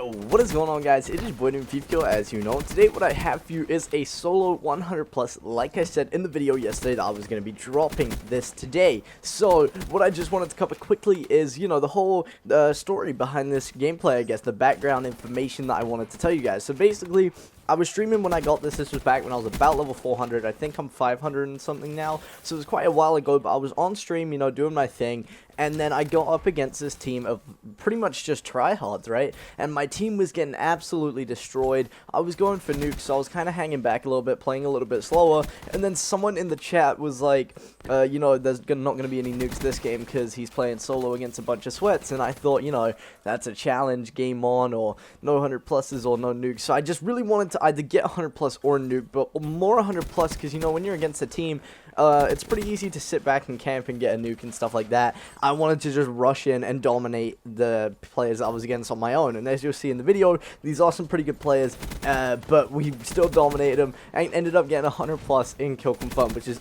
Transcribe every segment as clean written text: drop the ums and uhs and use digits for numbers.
Yo, what is going on, guys? It is Fifakill, as you know. Today what I have for you is a solo 100 plus, like I said in the video yesterday that I was going to be dropping this today. So what I just wanted to cover quickly is, you know, the whole story behind this gameplay, I guess, the background information that I wanted to tell you guys. So basically, I was streaming when I got this. This was back when I was about level 400. I think I'm 500 and something now. So it was quite a while ago, but I was on stream, you know, doing my thing. And then I got up against this team of pretty much just tryhards, right? And my team was getting absolutely destroyed. I was going for nukes, so I was kind of hanging back a little bit, playing a little bit slower. And then someone in the chat was like, you know, there's not going to be any nukes this game because he's playing solo against a bunch of sweats. And I thought, you know, that's a challenge, game on, or no 100 pluses or no nukes. So I just really wanted to either get 100 plus or nuke, but more 100 plus because, you know, when you're against a team, it's pretty easy to sit back and camp and get a nuke and stuff like that. I wanted to just rush in and dominate the players I was against on my own. And as you'll see in the video, these are some pretty good players, but we still dominated them and ended up getting 100 plus in kill confirm, which is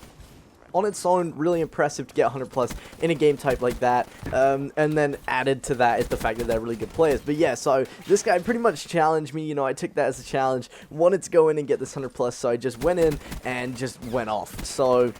on its own really impressive to get 100 plus in a game type like that. And then added to that is the fact that they're really good players. But yeah, so this guy pretty much challenged me. You know, I took that as a challenge, wanted to go in and get this 100 plus, so I just went in and just went off. So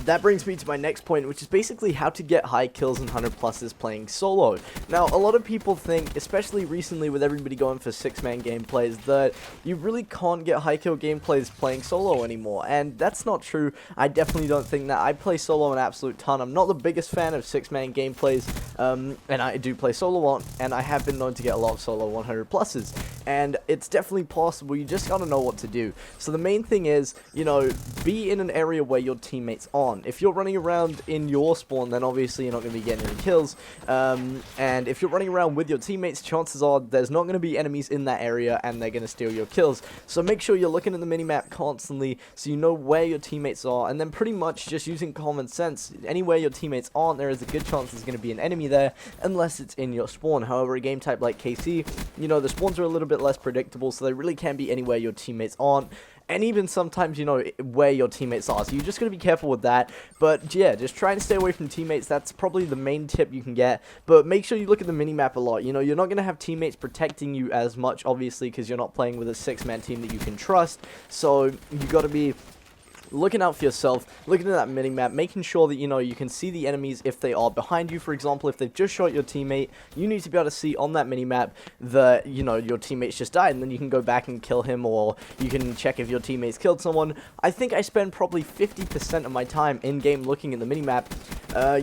that brings me to my next point, which is basically how to get high kills and 100 pluses playing solo. Now, a lot of people think, especially recently with everybody going for 6-man gameplays, that you really can't get high kill gameplays playing solo anymore, and that's not true. I definitely don't think that. I play solo an absolute ton. I'm not the biggest fan of 6-man gameplays, and I do play solo on, and I have been known to get a lot of solo 100 pluses, and it's definitely possible. You just gotta know what to do. So the main thing is, you know, be in an area where your teammates are. If you're running around in your spawn, then obviously you're not going to be getting any kills, and if you're running around with your teammates, chances are there's not going to be enemies in that area and they're going to steal your kills. So make sure you're looking at the minimap constantly so you know where your teammates are, and then pretty much just using common sense. Anywhere your teammates aren't, there is a good chance there's going to be an enemy there unless it's in your spawn. However, a game type like KC, you know, the spawns are a little bit less predictable, so they really can be anywhere your teammates aren't. And even sometimes, you know, where your teammates are. So you're just going to be careful with that. But yeah, just try and stay away from teammates. That's probably the main tip you can get. But make sure you look at the minimap a lot. You know, you're not going to have teammates protecting you as much, obviously, because you're not playing with a 6-man team that you can trust. So you got to be looking out for yourself, looking at that minimap, making sure that, you know, you can see the enemies if they are behind you. For example, if they've just shot your teammate, you need to be able to see on that minimap that, you know, your teammate's just died, and then you can go back and kill him, or you can check if your teammate's killed someone. I think I spend probably 50% of my time in-game looking at the minimap.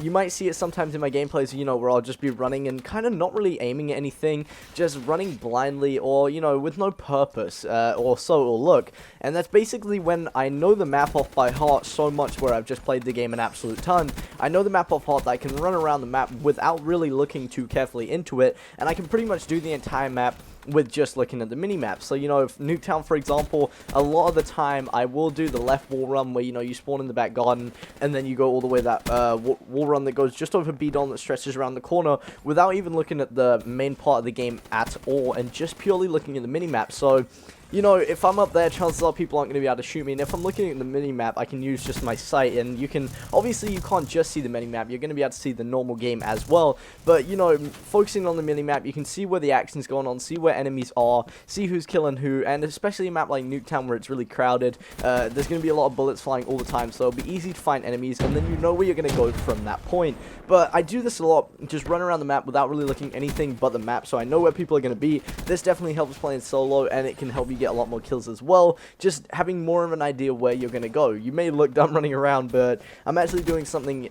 You might see it sometimes in my gameplays, you know, where I'll just be running and kind of not really aiming at anything, just running blindly, or, you know, with no purpose, or so it'll look. And that's basically when I know the map off by heart so much, where I've just played the game an absolute ton. I know the map off heart that I can run around the map without really looking too carefully into it, and I can pretty much do the entire map with just looking at the minimap. So, you know, if Nuketown, for example, a lot of the time I will do the left wall run where, you know, you spawn in the back garden and then you go all the way that wall run that goes just over B-Don that stretches around the corner without even looking at the main part of the game at all, and just purely looking at the minimap. So, you know, if I'm up there, chances are people aren't going to be able to shoot me, and if I'm looking at the minimap, I can use just my sight, and you can, obviously you can't just see the minimap, you're going to be able to see the normal game as well, but, you know, focusing on the minimap, you can see where the action's going on, see where enemies are, see who's killing who, and especially a map like Nuketown where it's really crowded, there's going to be a lot of bullets flying all the time, so it'll be easy to find enemies, and then you know where you're going to go from that point. But I do this a lot, just run around the map without really looking at anything but the map, so I know where people are going to be. This definitely helps playing solo, and it can help you get a lot more kills as well, just having more of an idea where you're going to go. You may look dumb running around, but I'm actually doing something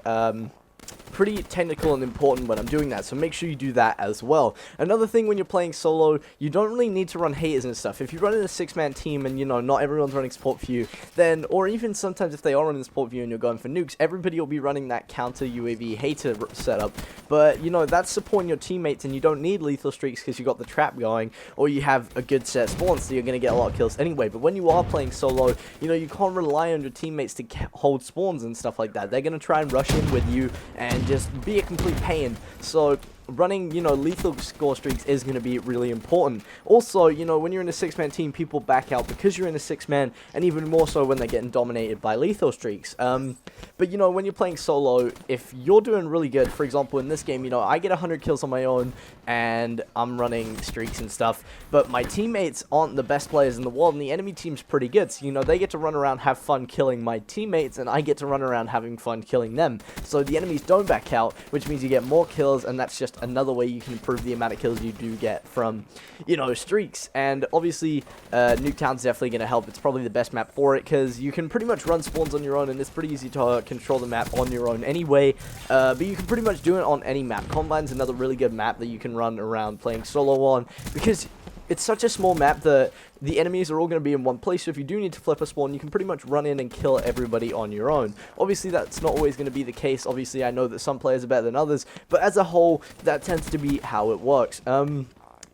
pretty technical and important when I'm doing that, so make sure you do that as well. Another thing, when you're playing solo, you don't really need to run haters and stuff. If you run in a 6-man team and, you know, not everyone's running support for you, then, or even sometimes if they are running support for you and you're going for nukes, everybody will be running that counter UAV hater setup. But, you know, that's supporting your teammates, and you don't need lethal streaks because you got the trap going, or you have a good set of spawns, so you're going to get a lot of kills anyway. But when you are playing solo, you know, you can't rely on your teammates to hold spawns and stuff like that. They're going to try and rush in with you and just be a complete pain. So running, you know, lethal score streaks is going to be really important. Also, you know, when you're in a 6-man team, people back out because you're in a 6-man, and even more so when they're getting dominated by lethal streaks. But, you know, when you're playing solo, if you're doing really good, for example, in this game, you know, I get 100 kills on my own, and I'm running streaks and stuff, but my teammates aren't the best players in the world, and the enemy team's pretty good, so, you know, they get to run around, have fun killing my teammates, and I get to run around having fun killing them. So the enemies don't back out, which means you get more kills, and that's just another way you can improve the amount of kills you do get from, you know, streaks. And obviously, Nuketown's definitely going to help. It's probably the best map for it, because you can pretty much run spawns on your own, and it's pretty easy to control the map on your own anyway, but you can pretty much do it on any map. Combine's another really good map that you can run around playing solo on, because it's such a small map that the enemies are all going to be in one place, so if you do need to flip a spawn, you can pretty much run in and kill everybody on your own. Obviously, that's not always going to be the case. Obviously, I know that some players are better than others, but as a whole, that tends to be how it works.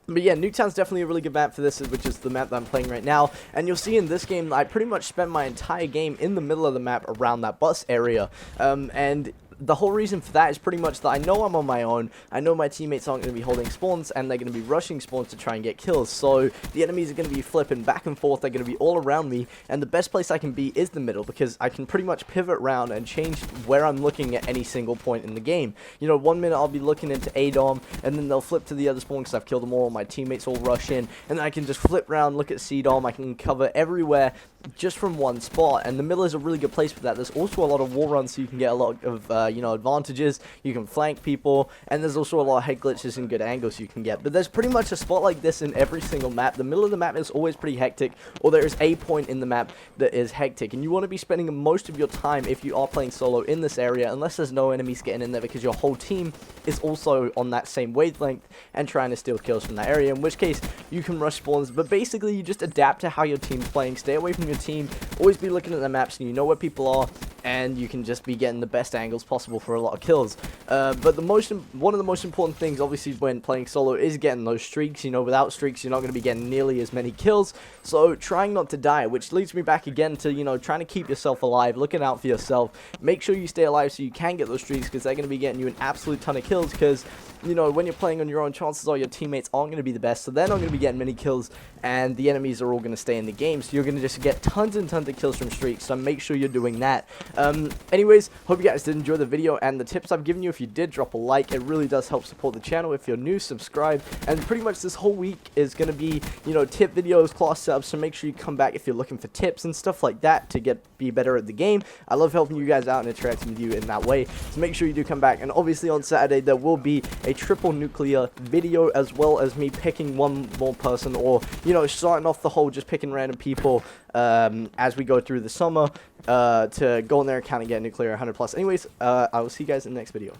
But yeah, Nuketown's definitely a really good map for this, which is the map that I'm playing right now. And you'll see in this game, I pretty much spent my entire game in the middle of the map around that bus area. And the whole reason for that is pretty much that I know I'm on my own, I know my teammates aren't going to be holding spawns, and they're going to be rushing spawns to try and get kills, so the enemies are going to be flipping back and forth, they're going to be all around me, and the best place I can be is the middle, because I can pretty much pivot around and change where I'm looking at any single point in the game. You know, 1 minute I'll be looking into A-Dom, and then they'll flip to the other spawn because I've killed them all, my teammates all rush in, and then I can just flip around, look at C-Dom, I can cover everywhere just from one spot, and the middle is a really good place for that. There's also a lot of wall runs, so you can get a lot of, you know, advantages, you can flank people, and there's also a lot of head glitches and good angles you can get. But there's pretty much a spot like this in every single map. The middle of the map is always pretty hectic, or there is a point in the map that is hectic, and you want to be spending most of your time, if you are playing solo, in this area, unless there's no enemies getting in there, because your whole team is also on that same wavelength and trying to steal kills from that area, in which case you can rush spawns. But basically, you just adapt to how your team's playing, stay away from your team, always be looking at the maps, and you know where people are, and you can just be getting the best angles possible for a lot of kills. But one of the most important things, obviously, when playing solo is getting those streaks. You know, without streaks, you're not going to be getting nearly as many kills, so trying not to die, which leads me back again to, you know, trying to keep yourself alive, looking out for yourself, make sure you stay alive so you can get those streaks, because they're going to be getting you an absolute ton of kills, because, you know, when you're playing on your own, chances are your teammates aren't going to be the best, so they're not going to be getting many kills, and the enemies are all going to stay in the game, so you're going to just get tons and tons of kills from streaks, so make sure you're doing that. Anyways, hope you guys did enjoy the video and the tips I've given you. If you did, drop a like, it really does help support the channel. If you're new, subscribe, and pretty much this whole week is going to be, you know, tip videos, class subs, so make sure you come back if you're looking for tips and stuff like that to be better at the game. I love helping you guys out and interacting with you in that way, so make sure you do come back. And obviously on Saturday there will be a triple nuclear video, as well as me picking one more person, or, you know, starting off the whole just picking random people as we go through the summer to go in their account and get nuclear 100+. Anyways, I will see you guys in the next video.